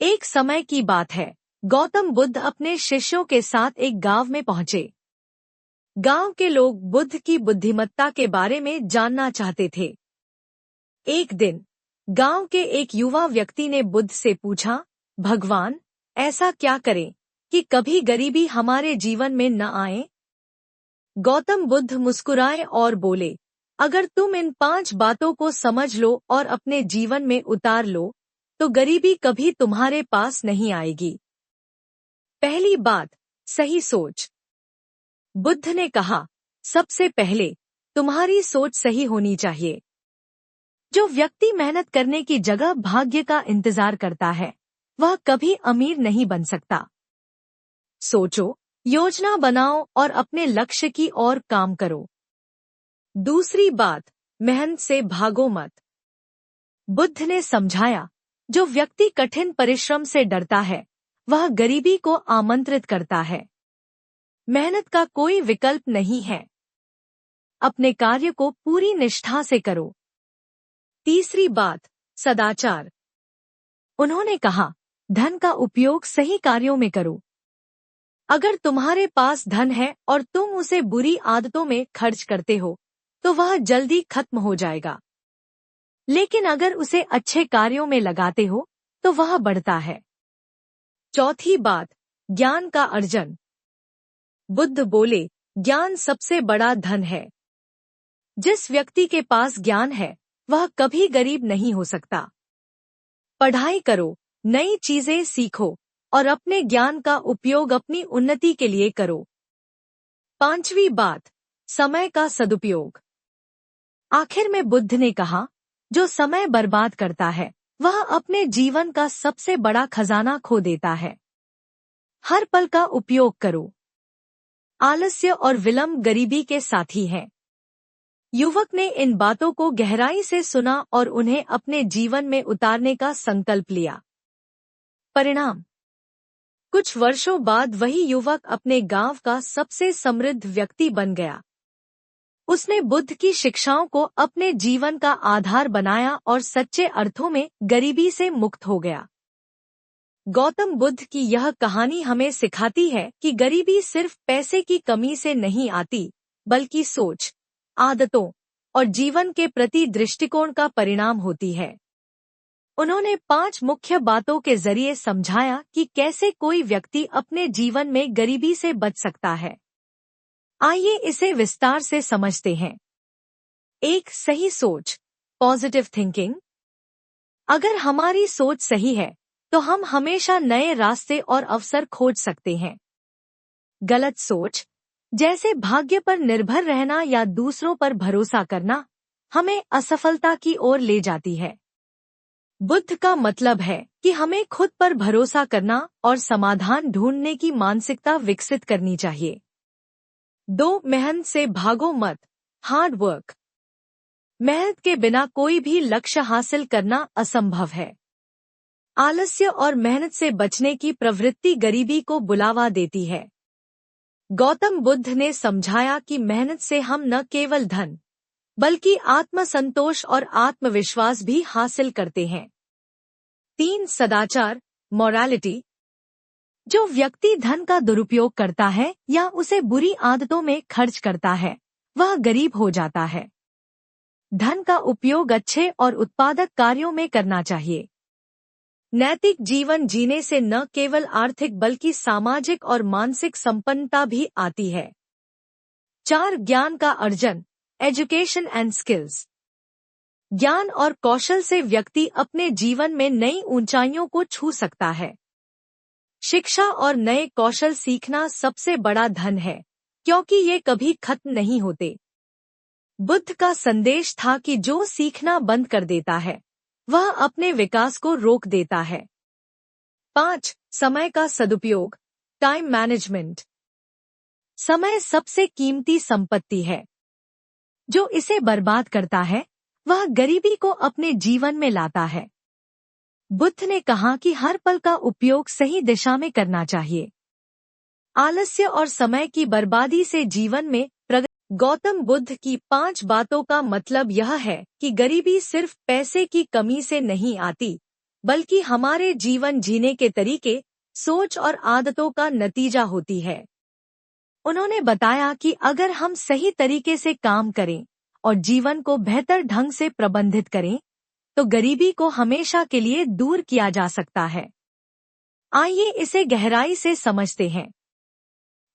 एक समय की बात है, गौतम बुद्ध अपने शिष्यों के साथ एक गांव में पहुंचे। गांव के लोग बुद्ध की बुद्धिमत्ता के बारे में जानना चाहते थे। एक दिन गांव के एक युवा व्यक्ति ने बुद्ध से पूछा, भगवान, ऐसा क्या करें कि कभी गरीबी हमारे जीवन में न आए? गौतम बुद्ध मुस्कुराए और बोले, अगर तुम इन 5 बातों को समझ लो और अपने जीवन में उतार लो, तो गरीबी कभी तुम्हारे पास नहीं आएगी। पहली बात, सही सोच। बुद्ध ने कहा, सबसे पहले तुम्हारी सोच सही होनी चाहिए। जो व्यक्ति मेहनत करने की जगह भाग्य का इंतजार करता है, वह कभी अमीर नहीं बन सकता। सोचो, योजना बनाओ और अपने लक्ष्य की ओर काम करो। दूसरी बात, मेहनत से भागो मत। बुद्ध ने समझाया, जो व्यक्ति कठिन परिश्रम से डरता है, वह गरीबी को आमंत्रित करता है। मेहनत का कोई विकल्प नहीं है। अपने कार्य को पूरी निष्ठा से करो। तीसरी बात, सदाचार। उन्होंने कहा, धन का उपयोग सही कार्यों में करो। अगर तुम्हारे पास धन है और तुम उसे बुरी आदतों में खर्च करते हो, तो वह जल्दी खत्म हो जाएगा। लेकिन अगर उसे अच्छे कार्यों में लगाते हो, तो वह बढ़ता है। चौथी बात, ज्ञान का अर्जन। बुद्ध बोले, ज्ञान सबसे बड़ा धन है। जिस व्यक्ति के पास ज्ञान है, वह कभी गरीब नहीं हो सकता। पढ़ाई करो, नई चीजें सीखो और अपने ज्ञान का उपयोग अपनी उन्नति के लिए करो। पांचवी बात, समय का सदुपयोग। आखिर में बुद्ध ने कहा, जो समय बर्बाद करता है, वह अपने जीवन का सबसे बड़ा खजाना खो देता है। हर पल का उपयोग करो। आलस्य और विलंब गरीबी के साथी हैं। युवक ने इन बातों को गहराई से सुना और उन्हें अपने जीवन में उतारने का संकल्प लिया। परिणाम, कुछ वर्षों बाद वही युवक अपने गांव का सबसे समृद्ध व्यक्ति बन गया। उसने बुद्ध की शिक्षाओं को अपने जीवन का आधार बनाया और सच्चे अर्थों में गरीबी से मुक्त हो गया। गौतम बुद्ध की यह कहानी हमें सिखाती है कि गरीबी सिर्फ पैसे की कमी से नहीं आती, बल्कि सोच, आदतों और जीवन के प्रति दृष्टिकोण का परिणाम होती है। उन्होंने 5 मुख्य बातों के जरिए समझाया कि कैसे कोई व्यक्ति अपने जीवन में गरीबी से बच सकता है। आइए इसे विस्तार से समझते हैं। 1. सही सोच, पॉजिटिव थिंकिंग। अगर हमारी सोच सही है, तो हम हमेशा नए रास्ते और अवसर खोज सकते हैं। गलत सोच, जैसे भाग्य पर निर्भर रहना या दूसरों पर भरोसा करना, हमें असफलता की ओर ले जाती है। बुद्ध का मतलब है कि हमें खुद पर भरोसा करना और समाधान ढूंढने की मानसिकता विकसित करनी चाहिए। 2. मेहनत से भागो मत, हार्ड वर्क। मेहनत के बिना कोई भी लक्ष्य हासिल करना असंभव है। आलस्य और मेहनत से बचने की प्रवृत्ति गरीबी को बुलावा देती है। गौतम बुद्ध ने समझाया कि मेहनत से हम न केवल धन, बल्कि आत्मसंतोष और आत्मविश्वास भी हासिल करते हैं। 3. सदाचार, मोरालिटी। जो व्यक्ति धन का दुरुपयोग करता है या उसे बुरी आदतों में खर्च करता है, वह गरीब हो जाता है। धन का उपयोग अच्छे और उत्पादक कार्यों में करना चाहिए। नैतिक जीवन जीने से न केवल आर्थिक बल्कि सामाजिक और मानसिक संपन्नता भी आती है। 4. ज्ञान का अर्जन, एजुकेशन एंड स्किल्स। ज्ञान और कौशल से व्यक्ति अपने जीवन में नई ऊंचाइयों को छू सकता है। शिक्षा और नए कौशल सीखना सबसे बड़ा धन है, क्योंकि ये कभी खत्म नहीं होते। बुद्ध का संदेश था कि जो सीखना बंद कर देता है, वह अपने विकास को रोक देता है। 5. समय का सदुपयोग, टाइम मैनेजमेंट। समय सबसे कीमती संपत्ति है। जो इसे बर्बाद करता है, वह गरीबी को अपने जीवन में लाता है। बुद्ध ने कहा कि हर पल का उपयोग सही दिशा में करना चाहिए। आलस्य और समय की बर्बादी से जीवन में प्रगति। गौतम बुद्ध की 5 बातों का मतलब यह है कि गरीबी सिर्फ पैसे की कमी से नहीं आती, बल्कि हमारे जीवन जीने के तरीके, सोच और आदतों का नतीजा होती है। उन्होंने बताया कि अगर हम सही तरीके से काम करें और जीवन को बेहतर ढंग से प्रबंधित करें, तो गरीबी को हमेशा के लिए दूर किया जा सकता है। आइए इसे गहराई से समझते हैं।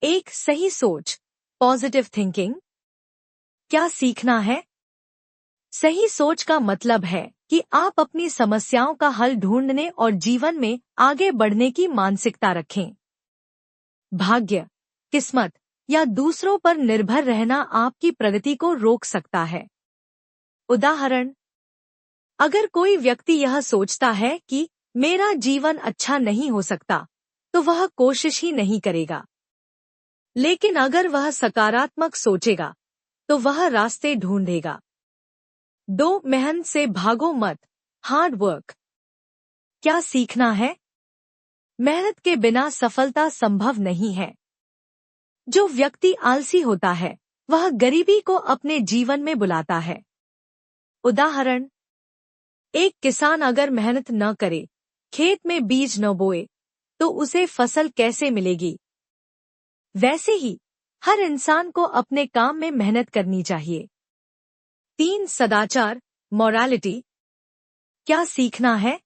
एक सही सोच, पॉजिटिव थिंकिंग। क्या सीखना है? सही सोच का मतलब है कि आप अपनी समस्याओं का हल ढूंढने और जीवन में आगे बढ़ने की मानसिकता रखें। भाग्य, किस्मत या दूसरों पर निर्भर रहना आपकी प्रगति को रोक सकता है। उदाहरण, अगर कोई व्यक्ति यह सोचता है कि मेरा जीवन अच्छा नहीं हो सकता, तो वह कोशिश ही नहीं करेगा। लेकिन अगर वह सकारात्मक सोचेगा, तो वह रास्ते ढूंढेगा। 2. मेहनत से भागो मत, हार्ड वर्क। क्या सीखना है? मेहनत के बिना सफलता संभव नहीं है। जो व्यक्ति आलसी होता है, वह गरीबी को अपने जीवन में बुलाता है। उदाहरण, एक किसान अगर मेहनत न करे, खेत में बीज न बोए, तो उसे फसल कैसे मिलेगी? वैसे ही हर इंसान को अपने काम में मेहनत करनी चाहिए। 3. सदाचार, मोरालिटी। क्या सीखना है?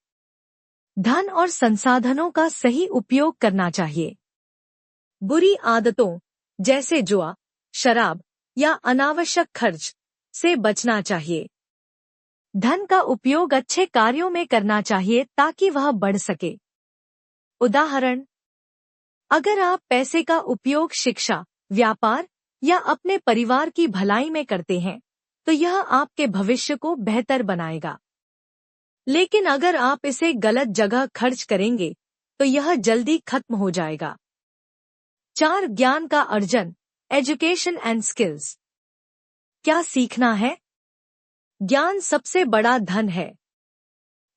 धन और संसाधनों का सही उपयोग करना चाहिए। बुरी आदतों जैसे जुआ, शराब या अनावश्यक खर्च से बचना चाहिए। धन का उपयोग अच्छे कार्यों में करना चाहिए ताकि वह बढ़ सके। उदाहरण, अगर आप पैसे का उपयोग शिक्षा, व्यापार या अपने परिवार की भलाई में करते हैं, तो यह आपके भविष्य को बेहतर बनाएगा। लेकिन अगर आप इसे गलत जगह खर्च करेंगे, तो यह जल्दी खत्म हो जाएगा। 4. ज्ञान का अर्जन, एजुकेशन एंड स्किल्स। क्या सीखना है? ज्ञान सबसे बड़ा धन है।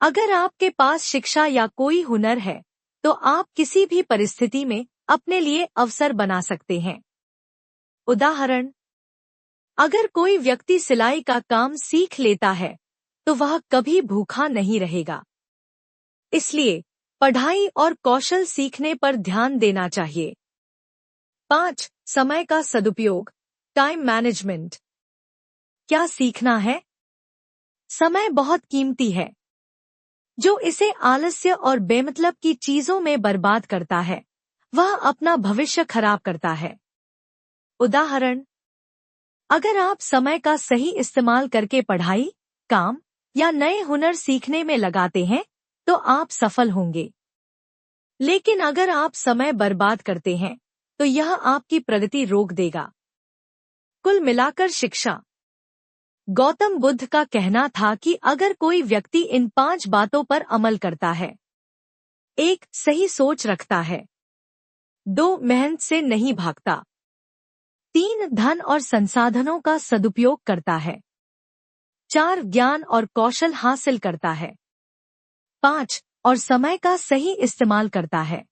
अगर आपके पास शिक्षा या कोई हुनर है, तो आप किसी भी परिस्थिति में अपने लिए अवसर बना सकते हैं। उदाहरण, अगर कोई व्यक्ति सिलाई का काम सीख लेता है, तो वह कभी भूखा नहीं रहेगा। इसलिए पढ़ाई और कौशल सीखने पर ध्यान देना चाहिए। 5. समय का सदुपयोग, टाइम मैनेजमेंट। क्या सीखना है? समय बहुत कीमती है। जो इसे आलस्य और बेमतलब की चीजों में बर्बाद करता है, वह अपना भविष्य खराब करता है। उदाहरण, अगर आप समय का सही इस्तेमाल करके पढ़ाई, काम या नए हुनर सीखने में लगाते हैं, तो आप सफल होंगे। लेकिन अगर आप समय बर्बाद करते हैं, तो यह आपकी प्रगति रोक देगा। कुल मिलाकर शिक्षा। गौतम बुद्ध का कहना था कि अगर कोई व्यक्ति इन 5 बातों पर अमल करता है: 1. सही सोच रखता है। 2. मेहनत से नहीं भागता। 3. धन और संसाधनों का सदुपयोग करता है। 4. ज्ञान और कौशल हासिल करता है। 5. और समय का सही इस्तेमाल करता है,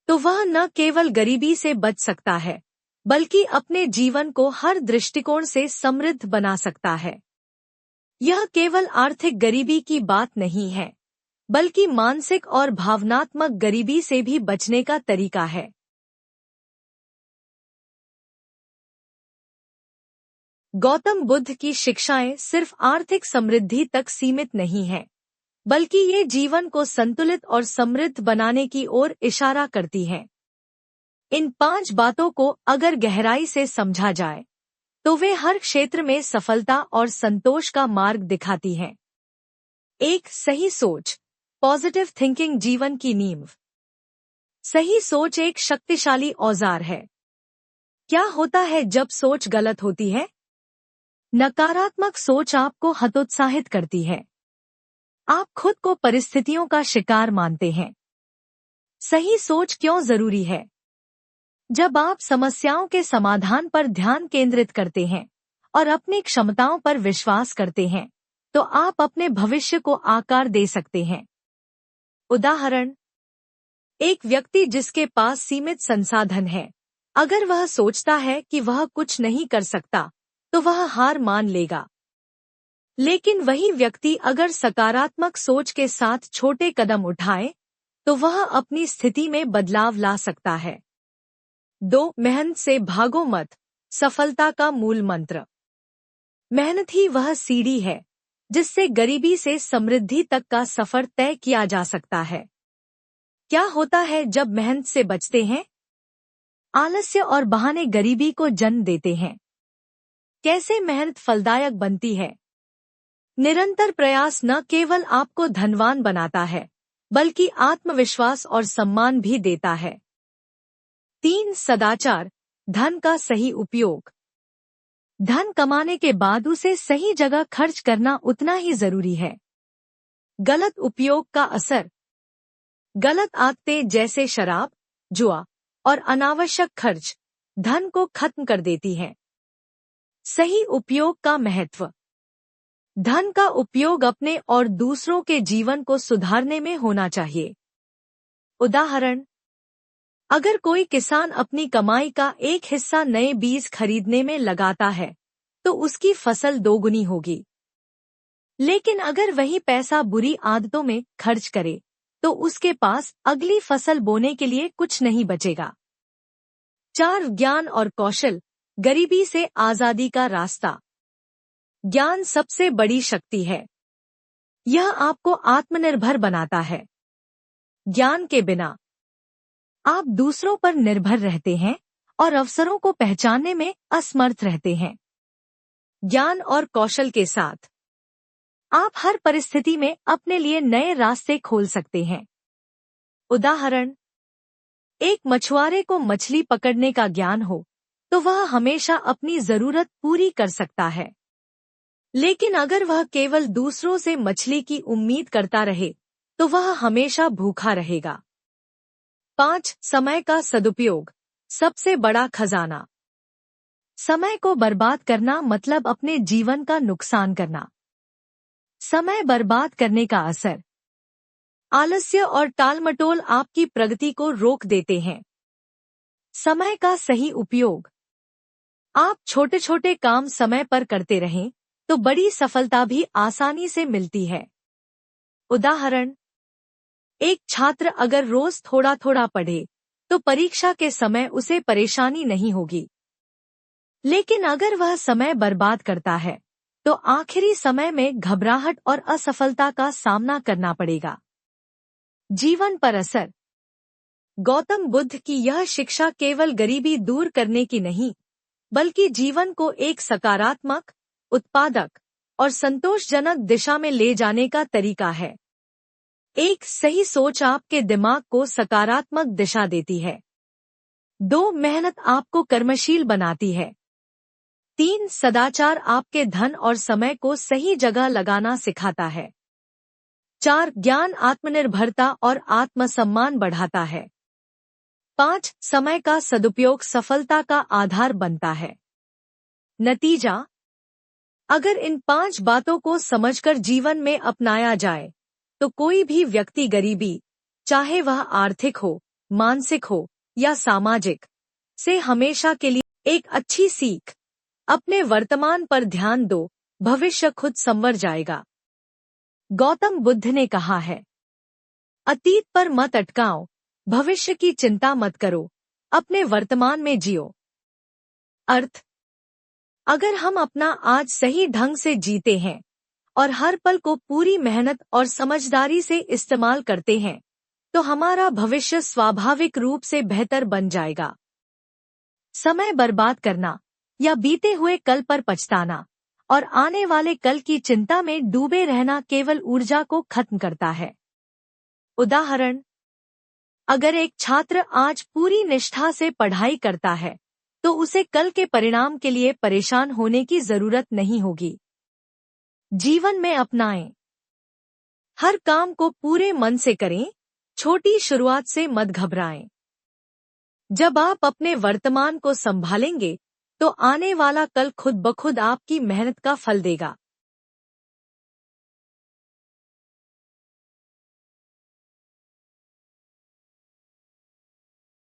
तो वह न केवल गरीबी से बच सकता है, बल्कि अपने जीवन को हर दृष्टिकोण से समृद्ध बना सकता है। यह केवल आर्थिक गरीबी की बात नहीं है, बल्कि मानसिक और भावनात्मक गरीबी से भी बचने का तरीका है। गौतम बुद्ध की शिक्षाएं सिर्फ आर्थिक समृद्धि तक सीमित नहीं हैं, बल्कि ये जीवन को संतुलित और समृद्ध बनाने की ओर इशारा करती हैं। इन 5 बातों को अगर गहराई से समझा जाए, तो वे हर क्षेत्र में सफलता और संतोष का मार्ग दिखाती हैं। 1. सही सोच, पॉजिटिव थिंकिंग जीवन की नींव। सही सोच एक शक्तिशाली औजार है। क्या होता है जब सोच गलत होती है? नकारात्मक सोच आपको हतोत्साहित करती है। आप खुद को परिस्थितियों का शिकार मानते हैं। सही सोच क्यों जरूरी है? जब आप समस्याओं के समाधान पर ध्यान केंद्रित करते हैं और अपनी क्षमताओं पर विश्वास करते हैं, तो आप अपने भविष्य को आकार दे सकते हैं। उदाहरण, एक व्यक्ति जिसके पास सीमित संसाधन है, अगर वह सोचता है कि वह कुछ नहीं कर सकता, तो वह हार मान लेगा। लेकिन वही व्यक्ति अगर सकारात्मक सोच के साथ छोटे कदम उठाए तो वह अपनी स्थिति में बदलाव ला सकता है। 2. मेहनत से भागो मत। सफलता का मूल मंत्र। मेहनत ही वह सीढ़ी है जिससे गरीबी से समृद्धि तक का सफर तय किया जा सकता है। क्या होता है जब मेहनत से बचते हैं? आलस्य और बहाने गरीबी को जन्म देते हैं। कैसे मेहनत फलदायक बनती है? निरंतर प्रयास न केवल आपको धनवान बनाता है बल्कि आत्मविश्वास और सम्मान भी देता है। 3. सदाचार। धन का सही उपयोग। धन कमाने के बाद उसे सही जगह खर्च करना उतना ही जरूरी है। गलत उपयोग का असर। गलत आदतें जैसे शराब, जुआ और अनावश्यक खर्च धन को खत्म कर देती हैं। सही उपयोग का महत्व। धन का उपयोग अपने और दूसरों के जीवन को सुधारने में होना चाहिए। उदाहरण, अगर कोई किसान अपनी कमाई का एक हिस्सा नए बीज खरीदने में लगाता है तो उसकी फसल दोगुनी होगी। लेकिन अगर वही पैसा बुरी आदतों में खर्च करे तो उसके पास अगली फसल बोने के लिए कुछ नहीं बचेगा। 4. ज्ञान और कौशल। गरीबी से आजादी का रास्ता। ज्ञान सबसे बड़ी शक्ति है। यह आपको आत्मनिर्भर बनाता है। ज्ञान के बिना आप दूसरों पर निर्भर रहते हैं और अवसरों को पहचानने में असमर्थ रहते हैं। ज्ञान और कौशल के साथ आप हर परिस्थिति में अपने लिए नए रास्ते खोल सकते हैं। उदाहरण, एक मछुआरे को मछली पकड़ने का ज्ञान हो तो वह हमेशा अपनी जरूरत पूरी कर सकता है। लेकिन अगर वह केवल दूसरों से मछली की उम्मीद करता रहे तो वह हमेशा भूखा रहेगा। 5. समय का सदुपयोग। सबसे बड़ा खजाना। समय को बर्बाद करना मतलब अपने जीवन का नुकसान करना। समय बर्बाद करने का असर। आलस्य और टालमटोल आपकी प्रगति को रोक देते हैं। समय का सही उपयोग। आप छोटे छोटे काम समय पर करते रहें तो बड़ी सफलता भी आसानी से मिलती है। उदाहरण, एक छात्र अगर रोज थोड़ा थोड़ा पढ़े तो परीक्षा के समय उसे परेशानी नहीं होगी। लेकिन अगर वह समय बर्बाद करता है तो आखिरी समय में घबराहट और असफलता का सामना करना पड़ेगा। जीवन पर असर। गौतम बुद्ध की यह शिक्षा केवल गरीबी दूर करने की नहीं बल्कि जीवन को एक सकारात्मक, उत्पादक और संतोषजनक दिशा में ले जाने का तरीका है। एक सही सोच आपके दिमाग को सकारात्मक दिशा देती है। 2. मेहनत आपको कर्मशील बनाती है। 3. सदाचार आपके धन और समय को सही जगह लगाना सिखाता है। 4. ज्ञान आत्मनिर्भरता और आत्मसम्मान बढ़ाता है। 5. समय का सदुपयोग सफलता का आधार बनता है। नतीजा, अगर इन 5 बातों को समझकर जीवन में अपनाया जाए तो कोई भी व्यक्ति गरीबी, चाहे वह आर्थिक हो, मानसिक हो या सामाजिक, से हमेशा के लिए एक अच्छी सीख। अपने वर्तमान पर ध्यान दो, भविष्य खुद संवर जाएगा। गौतम बुद्ध ने कहा है, अतीत पर मत अटकाओ, भविष्य की चिंता मत करो, अपने वर्तमान में जियो। अर्थ, अगर हम अपना आज सही ढंग से जीते हैं और हर पल को पूरी मेहनत और समझदारी से इस्तेमाल करते हैं तो हमारा भविष्य स्वाभाविक रूप से बेहतर बन जाएगा। समय बर्बाद करना या बीते हुए कल पर पछताना और आने वाले कल की चिंता में डूबे रहना केवल ऊर्जा को खत्म करता है। उदाहरण, अगर एक छात्र आज पूरी निष्ठा से पढ़ाई करता है तो उसे कल के परिणाम के लिए परेशान होने की जरूरत नहीं होगी। जीवन में अपनाएं। हर काम को पूरे मन से करें, छोटी शुरुआत से मत घबराएं। जब आप अपने वर्तमान को संभालेंगे तो आने वाला कल खुद ब खुद आपकी मेहनत का फल देगा।